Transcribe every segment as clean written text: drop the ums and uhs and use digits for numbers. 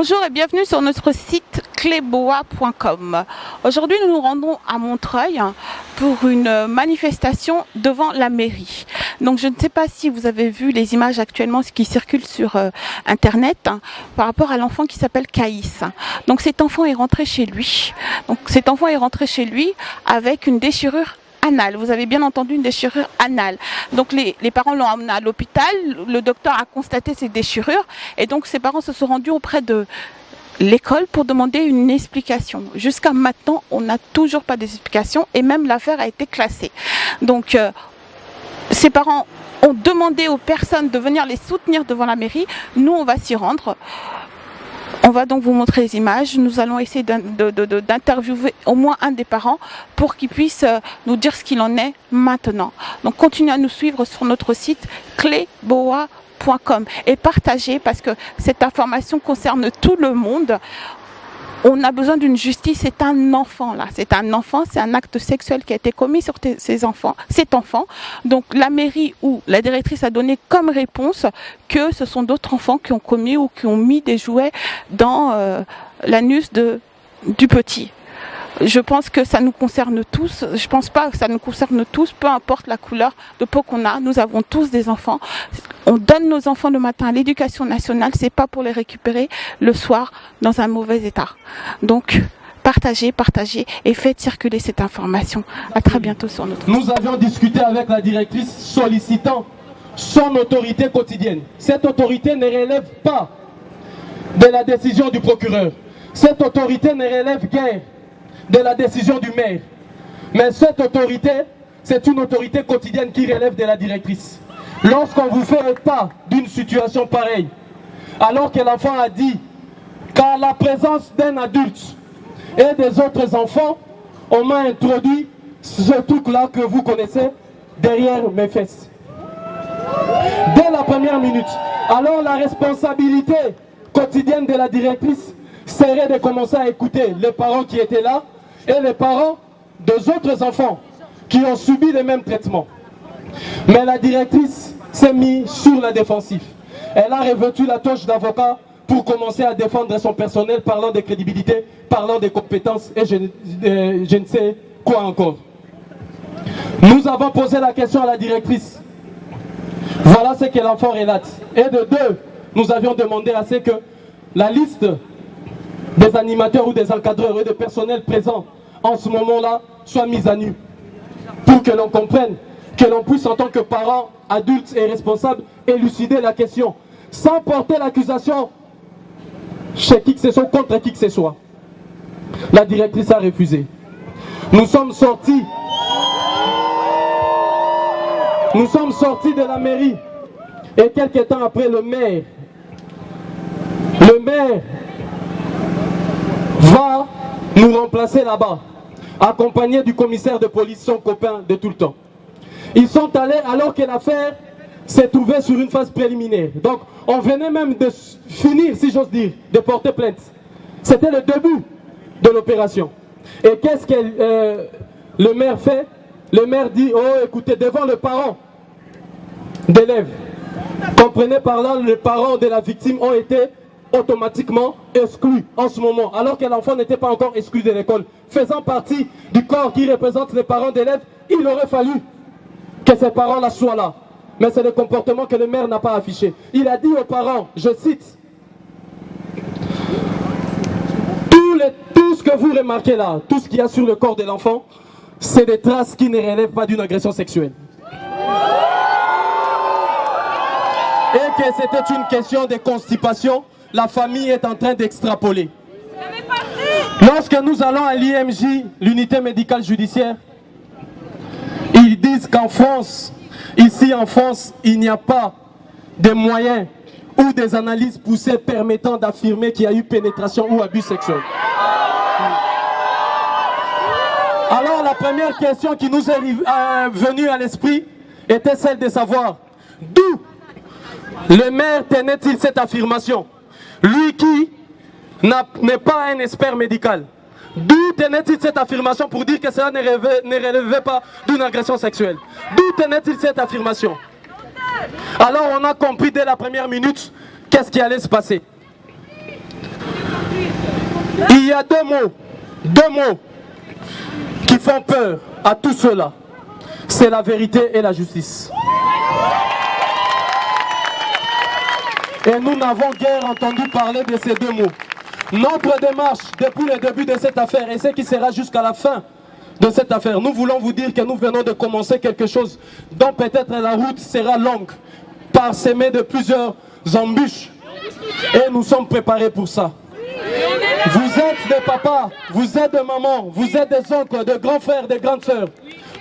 Bonjour et bienvenue sur notre site cléboa.com. Aujourd'hui, nous nous rendons à Montreuil pour une manifestation devant la mairie. Donc, je ne sais pas si vous avez vu les images actuellement qui circulent sur Internet par rapport à l'enfant qui s'appelle Caïs. Donc, cet enfant est rentré chez lui. Avec une déchirure anale. Vous avez bien entendu, une déchirure anale. Donc les parents l'ont emmené à l'hôpital, le docteur a constaté ces déchirures et donc ses parents se sont rendus auprès de l'école pour demander une explication. Jusqu'à maintenant, on n'a toujours pas d'explication et même l'affaire a été classée. Donc ses parents ont demandé aux personnes de venir les soutenir devant la mairie. Nous, on va s'y rendre. On va donc vous montrer les images. Nous allons essayer d'interviewer au moins un des parents pour qu'il puisse nous dire ce qu'il en est maintenant. Donc continuez à nous suivre sur notre site cléboa.com et partagez parce que cette information concerne tout le monde. On a besoin d'une justice, c'est un enfant là, c'est un acte sexuel qui a été commis sur cet enfant. Donc la mairie ou la directrice a donné comme réponse que ce sont d'autres enfants qui ont commis ou qui ont mis des jouets dans l'anus du petit. Je pense que ça nous concerne tous. Je pense pas que ça nous concerne tous, peu importe la couleur de peau qu'on a. Nous avons tous des enfants. On donne nos enfants le matin à l'éducation nationale. C'est pas pour les récupérer le soir dans un mauvais état. Donc, partagez et faites circuler cette information. À très bientôt sur notre site. Nous avions discuté avec la directrice sollicitant son autorité quotidienne. Cette autorité ne relève pas de la décision du procureur. Cette autorité ne relève guère de la décision du maire. Mais cette autorité, c'est une autorité quotidienne qui relève de la directrice. Lorsqu'on vous fait état d'une situation pareille, alors que l'enfant a dit qu'à la présence d'un adulte et des autres enfants, on m'a introduit ce truc-là que vous connaissez derrière mes fesses. Dès la première minute. Alors la responsabilité quotidienne de la directrice serait de commencer à écouter les parents qui étaient là et les parents des autres enfants qui ont subi les mêmes traitements. Mais la directrice s'est mise sur la défensive. Elle a revêtu la toche d'avocat pour commencer à défendre son personnel, parlant de crédibilité, parlant de compétences et je ne sais quoi encore. Nous avons posé la question à la directrice. Voilà ce que l'enfant relate. Et de deux, nous avions demandé à ce que la liste des animateurs ou des encadreurs et des personnels présents en ce moment-là soit mise à nu. Pour que l'on comprenne, que l'on puisse en tant que parents, adultes et responsables élucider la question sans porter l'accusation chez qui que ce soit, contre qui que ce soit. La directrice a refusé. Nous sommes sortis de la mairie et quelques temps après le maire va nous remplacer là-bas, accompagné du commissaire de police, son copain de tout le temps. Ils sont allés alors que l'affaire s'est trouvée sur une phase préliminaire. Donc on venait même de finir, si j'ose dire, de porter plainte. C'était le début de l'opération. Et qu'est-ce que le maire fait? Le maire dit, oh écoutez, devant le parent d'élève, comprenez par là, les parents de la victime ont été automatiquement exclus en ce moment, alors que l'enfant n'était pas encore exclu de l'école. Faisant partie du corps qui représente les parents d'élèves, il aurait fallu que ces parents-là soient là. Mais c'est le comportement que le maire n'a pas affiché. Il a dit aux parents, je cite, tout ce que vous remarquez là, tout ce qu'il y a sur le corps de l'enfant, c'est des traces qui ne relèvent pas d'une agression sexuelle. Et que c'était une question de constipation, la famille est en train d'extrapoler. Lorsque nous allons à l'IMJ, l'unité médicale judiciaire, ils disent qu'en France, ici en France, il n'y a pas de moyens ou des analyses poussées permettant d'affirmer qu'il y a eu pénétration ou abus sexuel. Alors la première question qui nous est venue à l'esprit était celle de savoir d'où le maire tenait-il cette affirmation? Lui qui n'est pas un expert médical. D'où tenait-il cette affirmation pour dire que cela ne relevait pas d'une agression sexuelle? D'où tenait-il cette affirmation? Alors on a compris dès la première minute qu'est-ce qui allait se passer. Il y a deux mots qui font peur à tout cela. C'est la vérité et la justice. Et nous n'avons guère entendu parler de ces deux mots. Notre démarche depuis le début de cette affaire et ce qui sera jusqu'à la fin de cette affaire, nous voulons vous dire que nous venons de commencer quelque chose dont peut-être la route sera longue, parsemée de plusieurs embûches. Et nous sommes préparés pour ça. Vous êtes des papas, vous êtes des mamans, vous êtes des oncles, des grands frères, des grandes sœurs.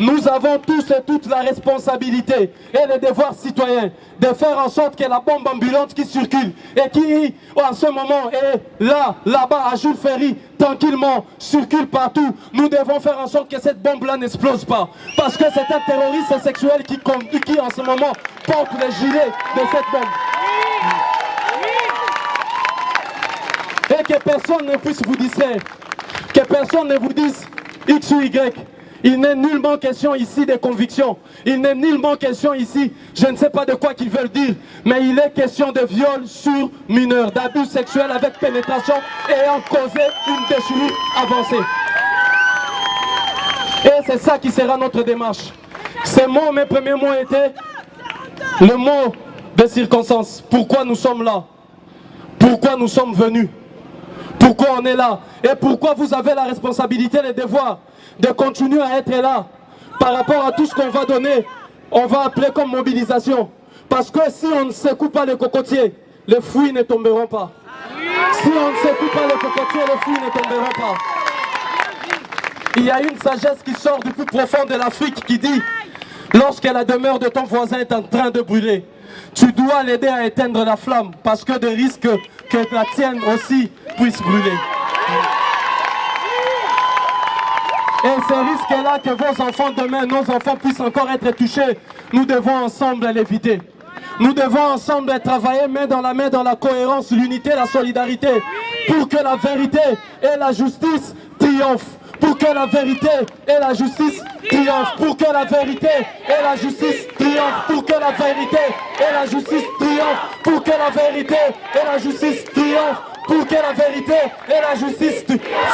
Nous avons tous et toutes la responsabilité et le devoir citoyen de faire en sorte que la bombe ambulante qui circule et qui en ce moment est là-bas à Jules Ferry, tranquillement, circule partout. Nous devons faire en sorte que cette bombe-là n'explose pas. Parce que c'est un terroriste sexuel qui en ce moment porte le gilet de cette bombe. Et que personne ne puisse vous distraire, que personne ne vous dise X ou Y. Il n'est nullement question ici de conviction, il n'est nullement question ici, je ne sais pas de quoi qu'ils veulent dire, mais il est question de viol sur mineur, d'abus sexuels avec pénétration ayant causé une déchirure avancée. Et c'est ça qui sera notre démarche. Ces mots, mes premiers mots étaient le mot de circonstance. Pourquoi nous sommes là? Pourquoi nous sommes venus? Pourquoi on est là? Et pourquoi vous avez la responsabilité, le devoir de continuer à être là par rapport à tout ce qu'on va donner, on va appeler comme mobilisation. Parce que si on ne secoue pas les cocotiers, les fruits ne tomberont pas. Si on ne secoue pas les cocotiers, les fruits ne tomberont pas. Il y a une sagesse qui sort du plus profond de l'Afrique qui dit: lorsque la demeure de ton voisin est en train de brûler, tu dois l'aider à éteindre la flamme parce que de risques que la tienne aussi puisse brûler. Et ces risques-là que vos enfants demain, nos enfants puissent encore être touchés, nous devons ensemble l'éviter. Nous devons ensemble travailler main dans la cohérence, l'unité, la solidarité, pour que la vérité et la justice triomphent. Pour que la vérité et la justice triomphent. Pour que la vérité et la justice triomphent. Pour que la vérité et la justice triomphent. Pour que la vérité et la justice triomphent. Pour que la vérité et la justice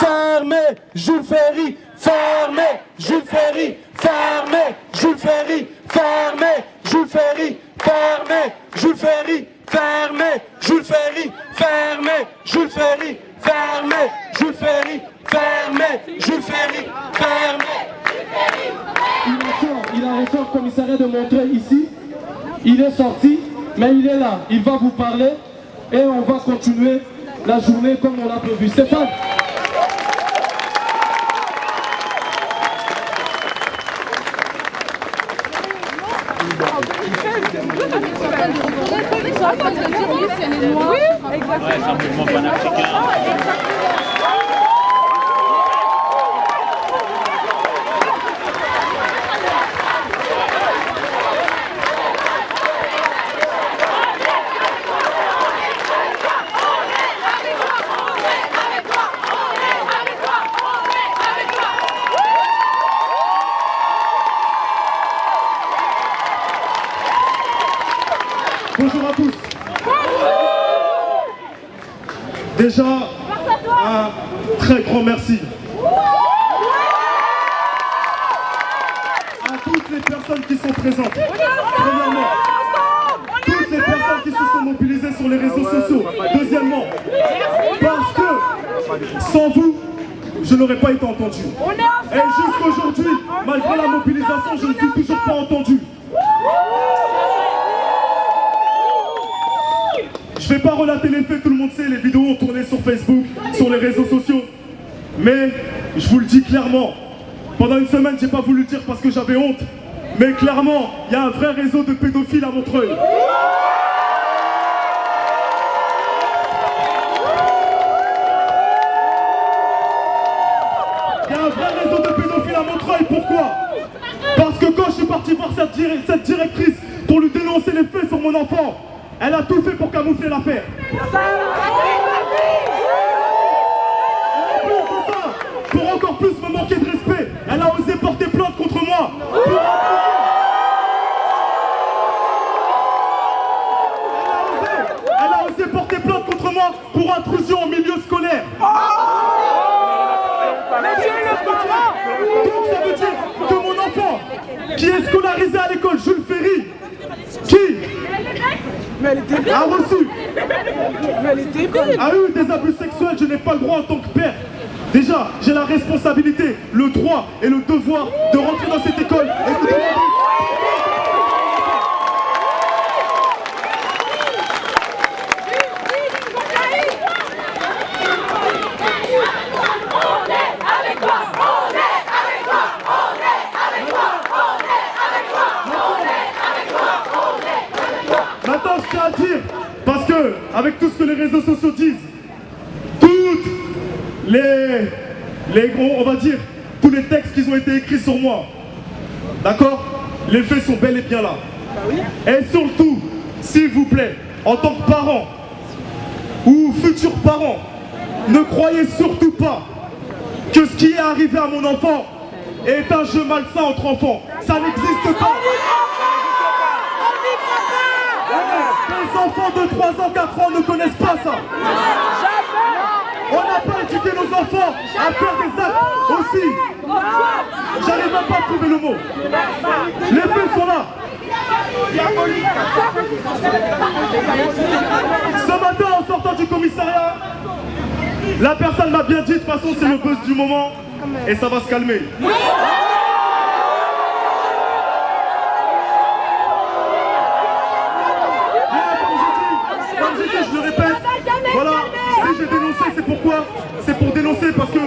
fermez Jules Ferry, fermez Jules Ferry, fermez Jules Ferry, fermez Jules Ferry, fermez Jules Ferry, fermez Jules Ferry, fermez Jules Ferry, fermez Jules Ferry, fermez Jules Ferry, fermez. Il a reçu un commissariat de Montreuil ici. Il est sorti, mais il est là. Il va vous parler et on va continuer la journée comme on l'a prévu. Stéphane. Oui, exactement. Ouais, c'est un mouvement panafricain. Bonjour à tous. Déjà, un très grand merci à toutes les personnes qui sont présentes. Premièrement, toutes les personnes qui se sont mobilisées sur les réseaux sociaux. Deuxièmement, parce que sans vous, je n'aurais pas été entendu. Et jusqu'aujourd'hui, malgré la mobilisation, je ne suis toujours pas entendu. Je ne vais pas relater les faits, tout le monde sait, les vidéos ont tourné sur Facebook, sur les réseaux sociaux. Mais je vous le dis clairement, pendant une semaine, j'ai pas voulu le dire parce que j'avais honte. Mais clairement, il y a un vrai réseau de pédophiles à Montreuil. Il y a un vrai réseau de pédophiles à Montreuil, pourquoi? Parce que quand je suis parti voir cette directrice pour lui dénoncer les faits sur mon enfant, elle a tout fait pour camoufler l'affaire. Pour encore plus me manquer de respect, elle a osé porter plainte contre moi. Elle a osé porter plainte contre moi pour intrusion en milieu scolaire. qui est scolarisé à l'école Jules Ferry, qui a reçu, a eu des abus sexuels, je n'ai pas le droit en tant que père. Déjà, j'ai la responsabilité, le droit et le devoir de rentrer dans cette école et de demander... Maintenant, je tiens à dire, parce que, avec tout ce que les réseaux sociaux disent, toutes on va dire, tous les textes qui ont été écrits sur moi, d'accord? Les faits sont bel et bien là. Et surtout, s'il vous plaît, en tant que parent, ou futurs parents, ne croyez surtout pas que ce qui est arrivé à mon enfant est un jeu malsain entre enfants. Ça n'existe pas. Les enfants de 3 ans, 4 ans ne connaissent pas ça. On n'a pas éduqué nos enfants à faire des actes aussi. J'arrive même pas à trouver le mot. Les faits sont là. Ce matin, en sortant du commissariat, la personne m'a bien dit, de toute façon c'est le buzz du moment et ça va se calmer. Comme j'ai dit, je le répète, voilà, si j'ai dénoncé, c'est pourquoi? C'est pour dénoncer parce que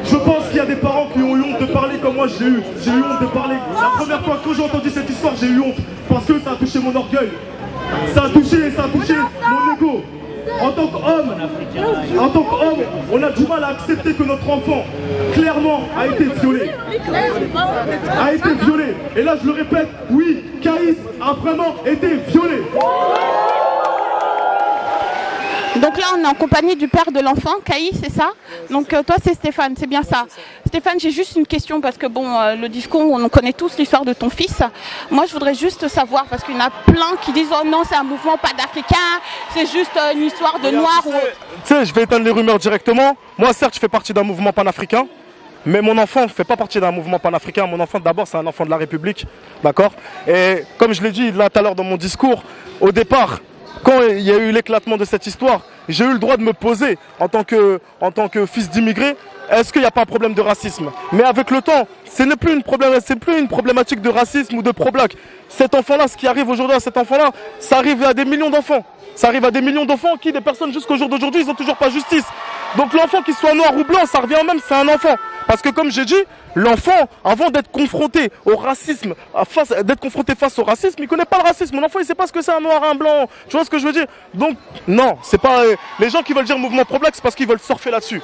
je pense qu'il y a des parents qui ont eu honte de parler comme moi j'ai eu. J'ai eu honte de parler. La première fois que j'ai entendu cette histoire, j'ai eu honte parce que ça a touché mon orgueil. Ça a touché mon ego. En tant qu'homme, on a du mal à accepter que notre enfant, clairement, a été violé. A été violé. Et là, je le répète, oui, Caïs a vraiment été violé. Donc là, on est en compagnie du père de l'enfant, Caïs, c'est ça? Donc toi, c'est Stéphane, c'est bien ça. Stéphane, j'ai juste une question parce que bon, le discours, on connaît tous l'histoire de ton fils. Moi, je voudrais juste savoir, parce qu'il y en a plein qui disent « Oh non, c'est un mouvement panafricain, c'est juste une histoire de noir. » Tu sais, je vais éteindre les rumeurs directement. Moi, certes, je fais partie d'un mouvement panafricain. Mais mon enfant ne fait pas partie d'un mouvement panafricain. Mon enfant, d'abord, c'est un enfant de la République. D'accord? Et comme je l'ai dit là tout à l'heure dans mon discours, au départ, quand il y a eu l'éclatement de cette histoire, j'ai eu le droit de me poser en tant que fils d'immigré, est-ce qu'il n'y a pas un problème de racisme? Mais avec le temps, ce n'est plus une problématique de racisme ou de pro-black. Cet enfant-là, ce qui arrive aujourd'hui à cet enfant-là, ça arrive à des millions d'enfants. Ça arrive à des millions d'enfants qui, des personnes jusqu'au jour d'aujourd'hui, ils n'ont toujours pas justice. Donc l'enfant qui soit noir ou blanc, ça revient au même, c'est un enfant. Parce que comme j'ai dit, l'enfant, avant d'être confronté au racisme, d'être confronté face au racisme, il ne connaît pas le racisme. Mon enfant, il ne sait pas ce que c'est un noir, un blanc. Tu vois ce que je veux dire? Donc, non, c'est pas... les gens qui veulent dire mouvement pro-black, c'est parce qu'ils veulent surfer là-dessus.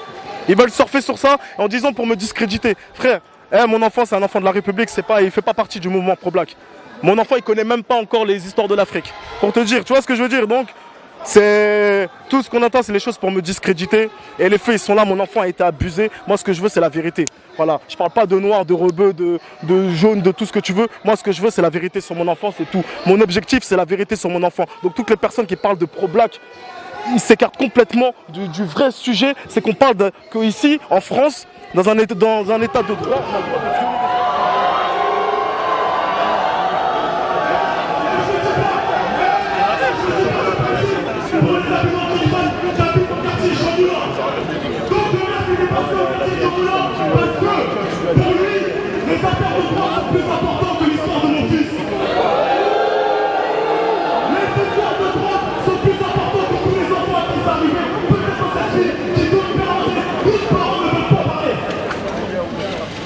Ils veulent surfer sur ça en disant pour me discréditer. Frère, mon enfant, c'est un enfant de la République, il ne fait pas partie du mouvement pro-black. Mon enfant, il ne connaît même pas encore les histoires de l'Afrique. Pour te dire, tu vois ce que je veux dire? Donc, c'est tout ce qu'on entend, c'est les choses pour me discréditer. Et les faits, ils sont là, mon enfant a été abusé. Moi, ce que je veux, c'est la vérité. Voilà, je parle pas de noir, de rebeu, de jaune, de tout ce que tu veux. Moi, ce que je veux, c'est la vérité sur mon enfant, c'est tout. Mon objectif, c'est la vérité sur mon enfant. Donc, toutes les personnes qui parlent de pro-black, ils s'écartent complètement du vrai sujet. C'est qu'on parle qu'ici, en France, dans un état de droit, on a le droit de violer des...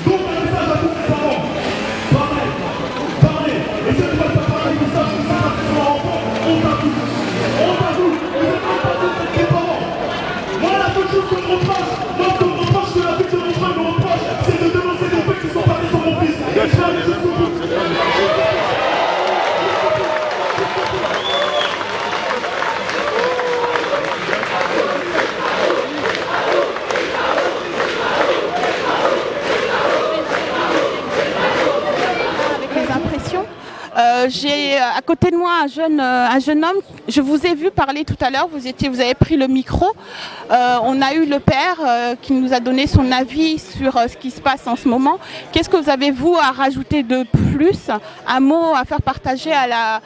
Donc le message à J'ai à côté de moi un jeune homme. Je vous ai vu parler tout à l'heure. Vous avez pris le micro. On a eu le père qui nous a donné son avis sur ce qui se passe en ce moment. Qu'est-ce que vous avez vous à rajouter de plus? Un mot à faire partager à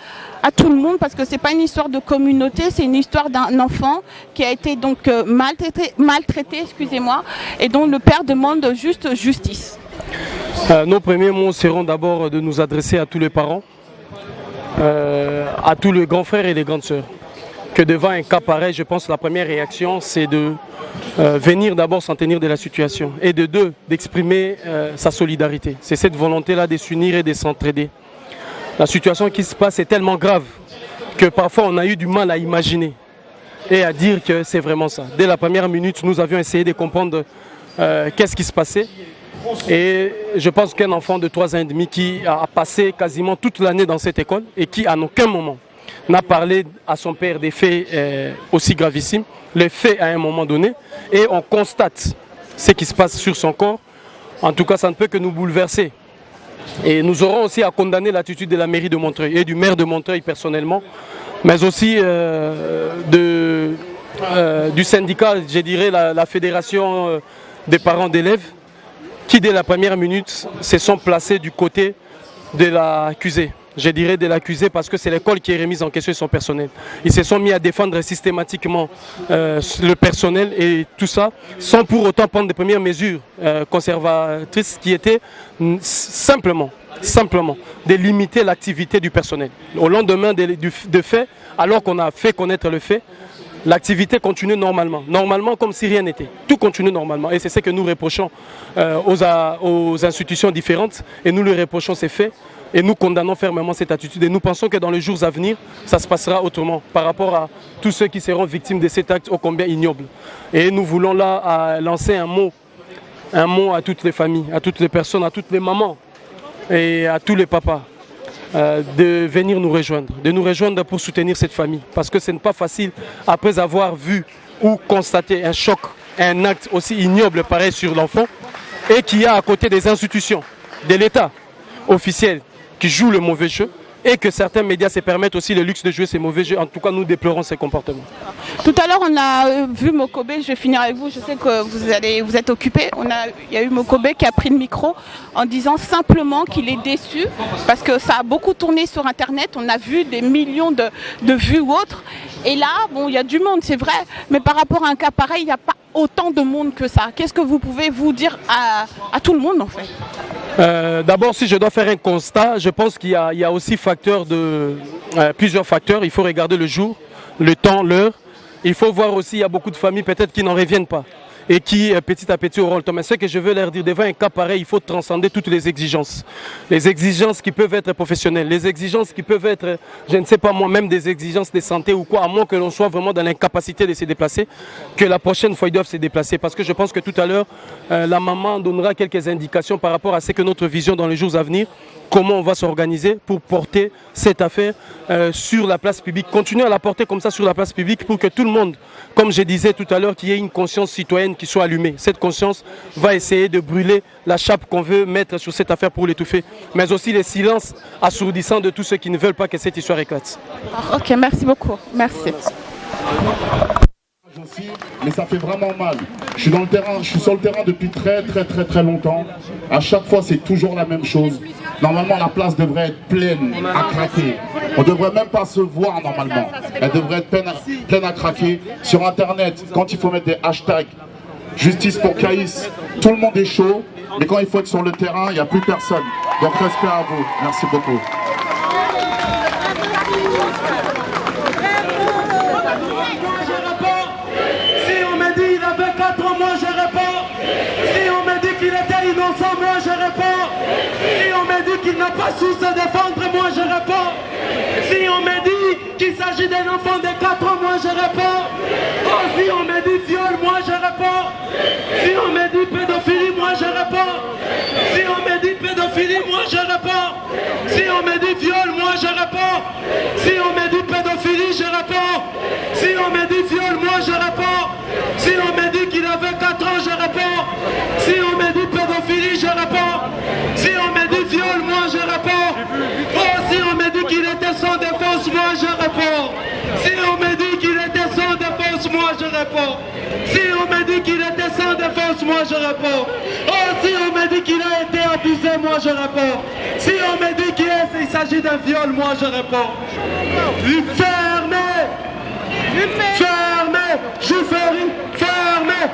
tout le monde, parce que c'est pas une histoire de communauté, c'est une histoire d'un enfant qui a été donc maltraité, excusez-moi, et dont le père demande juste justice. Nos premiers mots seront d'abord de nous adresser à tous les parents, à tous les grands frères et les grandes sœurs. Que devant un cas pareil, je pense que la première réaction, c'est de venir d'abord s'en tenir de la situation et de deux, d'exprimer sa solidarité. C'est cette volonté-là de s'unir et de s'entraider. La situation qui se passe est tellement grave que parfois on a eu du mal à imaginer et à dire que c'est vraiment ça. Dès la première minute, nous avions essayé de comprendre qu'est-ce qui se passait. Et je pense qu'un enfant de 3 ans et demi qui a passé quasiment toute l'année dans cette école et qui à aucun moment n'a parlé à son père des faits aussi gravissimes, les faits à un moment donné, et on constate ce qui se passe sur son corps, en tout cas ça ne peut que nous bouleverser. Et nous aurons aussi à condamner l'attitude de la mairie de Montreuil et du maire de Montreuil personnellement, mais aussi du syndicat, je dirais la fédération des parents d'élèves, qui dès la première minute se sont placés du côté de l'accusé. Je dirais de l'accusé parce que c'est l'école qui est remise en question son personnel. Ils se sont mis à défendre systématiquement le personnel et tout ça, sans pour autant prendre des premières mesures conservatrices qui étaient simplement de limiter l'activité du personnel. Au lendemain de fait, alors qu'on a fait connaître le fait, l'activité continue normalement comme si rien n'était. Tout continue normalement et c'est ce que nous reprochons aux institutions différentes et nous leur reprochons ces faits. Et nous condamnons fermement cette attitude et nous pensons que dans les jours à venir, ça se passera autrement par rapport à tous ceux qui seront victimes de cet acte ô combien ignoble. Et nous voulons là lancer un mot à toutes les familles, à toutes les personnes, à toutes les mamans et à tous les papas de venir nous rejoindre pour soutenir cette famille. Parce que ce n'est pas facile après avoir vu ou constaté un choc, un acte aussi ignoble pareil sur l'enfant et qui a à côté des institutions de l'État officiel qui jouent le mauvais jeu et que certains médias se permettent aussi le luxe de jouer ces mauvais jeux. En tout cas, nous déplorons ces comportements. Tout à l'heure, on a vu Mokobe, je vais finir avec vous, je sais que vous êtes occupé. Il y a eu Mokobe qui a pris le micro en disant simplement qu'il est déçu parce que ça a beaucoup tourné sur Internet, on a vu des millions de vues ou autres. Et là, bon, il y a du monde, c'est vrai, mais par rapport à un cas pareil, il n'y a pas autant de monde que ça. Qu'est-ce que vous pouvez vous dire à tout le monde en fait? D'abord, si je dois faire un constat, je pense qu'il y a aussi plusieurs facteurs. Il faut regarder le jour, le temps, l'heure. Il faut voir aussi, il y a beaucoup de familles peut-être qui n'en reviennent pas et qui petit à petit auront le temps. Mais ce que je veux leur dire, devant un cas pareil, il faut transcender toutes les exigences. Les exigences qui peuvent être professionnelles, les exigences qui peuvent être, je ne sais pas moi, même des exigences de santé ou quoi, à moins que l'on soit vraiment dans l'incapacité de se déplacer, que la prochaine fois ils doivent se déplacer. Parce que je pense que tout à l'heure, la maman donnera quelques indications par rapport à ce que notre vision dans les jours à venir, comment on va s'organiser pour porter cette affaire sur la place publique. Continuer à la porter comme ça sur la place publique pour que tout le monde, comme je disais tout à l'heure, qu'il y ait une conscience citoyenne qui soit allumée. Cette conscience va essayer de brûler la chape qu'on veut mettre sur cette affaire pour l'étouffer, mais aussi les silences assourdissants de tous ceux qui ne veulent pas que cette histoire éclate. Ok, merci beaucoup. Merci. Mais ça fait vraiment mal. Je suis sur le terrain depuis très longtemps. À chaque fois, c'est toujours la même chose. Normalement, la place devrait être pleine à craquer. On ne devrait même pas se voir normalement. Elle devrait être pleine à craquer. Sur Internet, quand il faut mettre des hashtags, justice pour Caïs, tout le monde est chaud. Mais quand il faut être sur le terrain, il n'y a plus personne. Donc respect à vous. Merci beaucoup. Qu'il n'a pas su se défendre, moi je réponds. Si on me dit qu'il s'agit d'un enfant de 4 ans, moi je réponds. Oh, si on me dit viol, moi je réponds. Si on me dit pédophilie, moi je réponds. Si on me dit pédophilie, moi je réponds. Si on me dit viol, moi je réponds. Si on me dit pédophilie, je réponds. Si on me dit viol, moi je réponds. Si on me dit qu'il avait 4 ans, je réponds. Si on me dit pédophilie, je réponds. Si on me dit viol, moi je réponds. Oh, si on me dit qu'il je réponds. Si on me dit qu'il était sans défense, moi je réponds. Oh, si on me dit qu'il a été abusé, moi je réponds. Si on me dit qu'il s'agit d'un viol, moi je réponds. Fermez! Fermez! Fermez!